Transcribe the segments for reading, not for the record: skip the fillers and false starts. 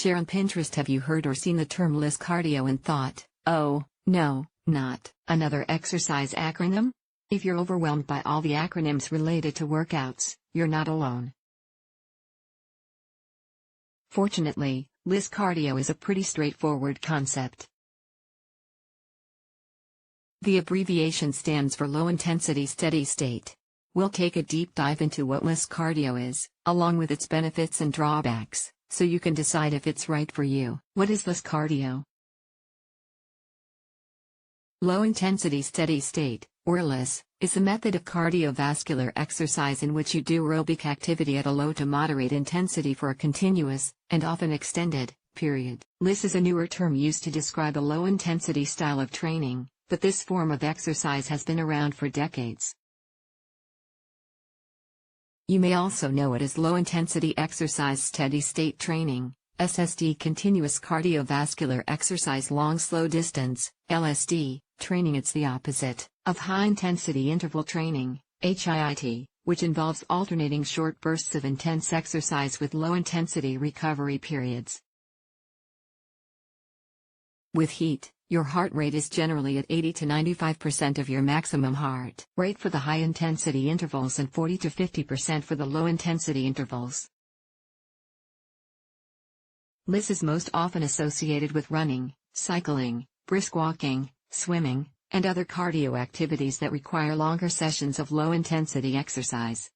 Share on Pinterest. Have you heard or seen the term LISS cardio and thought, oh, no, not another exercise acronym? If you're overwhelmed by all the acronyms related to workouts, you're not alone. Fortunately, LISS cardio is a pretty straightforward concept. The abbreviation stands for Low Intensity Steady State. We'll take a deep dive into what LISS cardio is, along with its benefits and drawbacks, so you can decide if it's right for you. What is LISS cardio? Low Intensity Steady State, or LISS, is a method of cardiovascular exercise in which you do aerobic activity at a low to moderate intensity for a continuous, and often extended, period. LISS is a newer term used to describe a low-intensity style of training, but this form of exercise has been around for decades. You may also know it as Low-Intensity Exercise Steady-State Training, SST, Continuous Cardiovascular Exercise Long Slow Distance, LSD, training. It's the opposite of high-intensity interval training, HIIT, which involves alternating short bursts of intense exercise with low-intensity recovery periods. With HIIT, your heart rate is generally at 80 to 95% of your maximum heart rate for the high-intensity intervals and 40 to 50% for the low-intensity intervals. LISS is most often associated with running, cycling, brisk walking, swimming, and other cardio activities that require longer sessions of low-intensity exercise.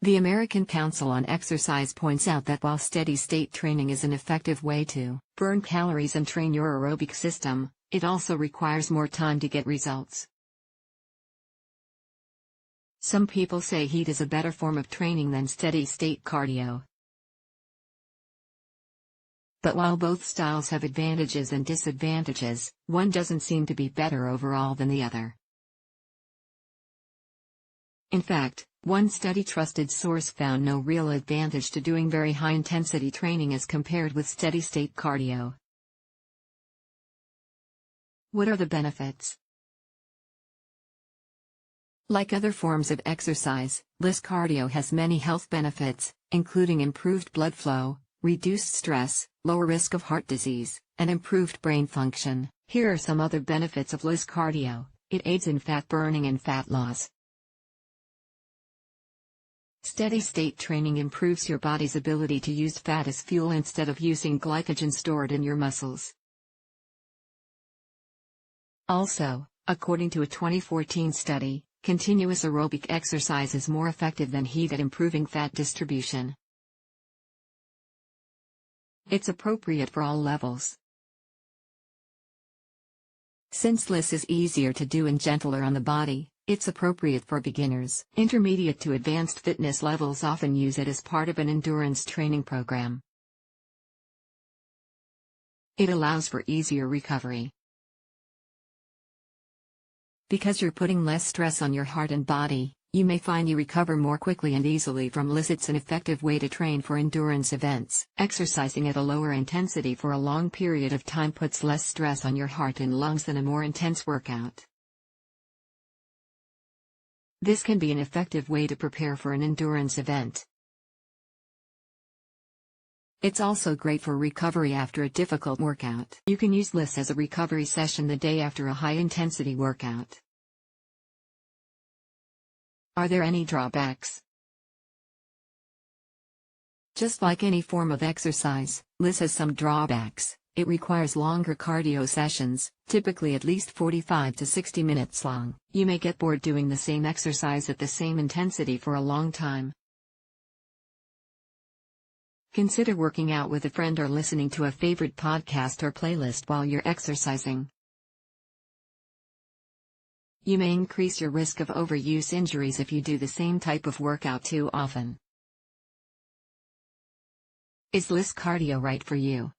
The American Council on Exercise points out that while steady-state training is an effective way to burn calories and train your aerobic system, it also requires more time to get results. Some people say HIIT is a better form of training than steady-state cardio. But while both styles have advantages and disadvantages, one doesn't seem to be better overall than the other. In fact, one study trusted source found no real advantage to doing very high-intensity training as compared with steady-state cardio. What are the benefits? Like other forms of exercise, LISS cardio has many health benefits, including improved blood flow, reduced stress, lower risk of heart disease, and improved brain function. Here are some other benefits of LISS cardio. It aids in fat burning and fat loss. Steady-state training improves your body's ability to use fat as fuel instead of using glycogen stored in your muscles. Also, according to a 2014 study, continuous aerobic exercise is more effective than HIIT at improving fat distribution. It's appropriate for all levels. Since LISS is easier to do and gentler on the body, it's appropriate for beginners. Intermediate to advanced fitness levels often use it as part of an endurance training program. It allows for easier recovery. Because you're putting less stress on your heart and body, you may find you recover more quickly and easily from LISS. It's an effective way to train for endurance events. Exercising at a lower intensity for a long period of time puts less stress on your heart and lungs than a more intense workout. This can be an effective way to prepare for an endurance event. It's also great for recovery after a difficult workout. You can use LISS as a recovery session the day after a high-intensity workout. Are there any drawbacks? Just like any form of exercise, LISS has some drawbacks. It requires longer cardio sessions, typically at least 45 to 60 minutes long. You may get bored doing the same exercise at the same intensity for a long time. Consider working out with a friend or listening to a favorite podcast or playlist while you're exercising. You may increase your risk of overuse injuries if you do the same type of workout too often. Is LISS cardio right for you?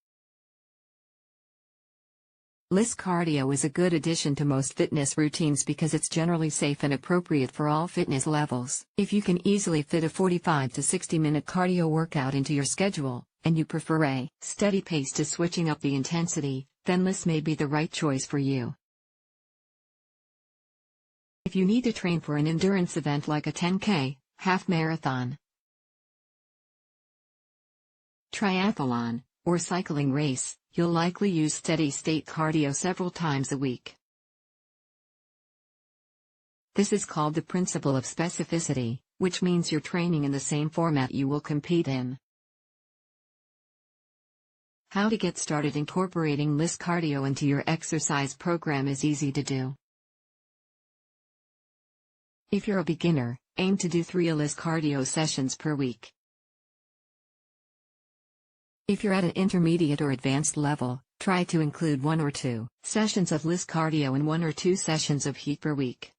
LISS cardio is a good addition to most fitness routines because it's generally safe and appropriate for all fitness levels. If you can easily fit a 45 to 60-minute cardio workout into your schedule, and you prefer a steady pace to switching up the intensity, then LISS may be the right choice for you. If you need to train for an endurance event like a 10K, half marathon, triathlon, or cycling race, you'll likely use steady-state cardio several times a week. This is called the principle of specificity, which means you're training in the same format you will compete in. How to get started incorporating LISS cardio into your exercise program is easy to do. If you're a beginner, aim to do 3 LISS cardio sessions per week. If you're at an intermediate or advanced level, try to include 1 or 2 sessions of LISS cardio and 1 or 2 sessions of HIIT per week.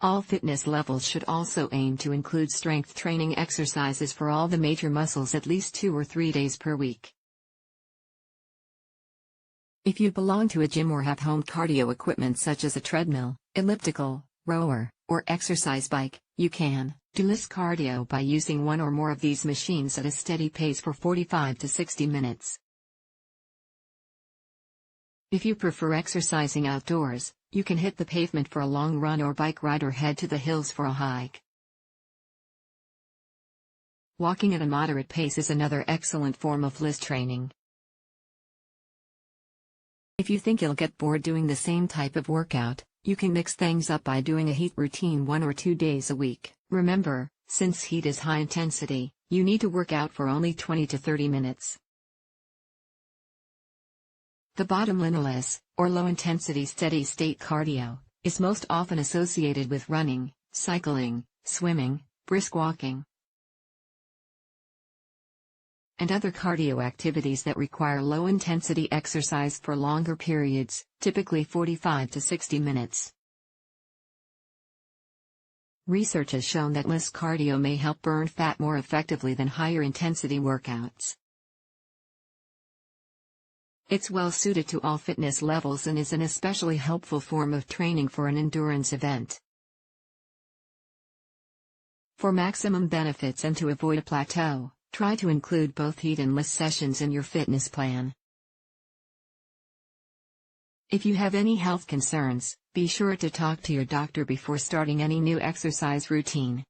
All fitness levels should also aim to include strength training exercises for all the major muscles at least 2 or 3 days per week. If you belong to a gym or have home cardio equipment such as a treadmill, elliptical, rower, or exercise bike, you can do LISS cardio by using 1 or more of these machines at a steady pace for 45 to 60 minutes. If you prefer exercising outdoors, you can hit the pavement for a long run or bike ride or head to the hills for a hike. Walking at a moderate pace is another excellent form of LISS training. If you think you'll get bored doing the same type of workout, you can mix things up by doing a HIIT routine 1 or 2 days a week. Remember, since HIIT is high intensity, you need to work out for only 20 to 30 minutes. The bottom line LISS, or low-intensity steady-state cardio, is most often associated with running, cycling, swimming, brisk walking, and other cardio activities that require low-intensity exercise for longer periods, typically 45 to 60 minutes. Research has shown that LISS cardio may help burn fat more effectively than higher-intensity workouts. It's well suited to all fitness levels and is an especially helpful form of training for an endurance event. For maximum benefits and to avoid a plateau, try to include both HIIT and LISS sessions in your fitness plan. If you have any health concerns, be sure to talk to your doctor before starting any new exercise routine.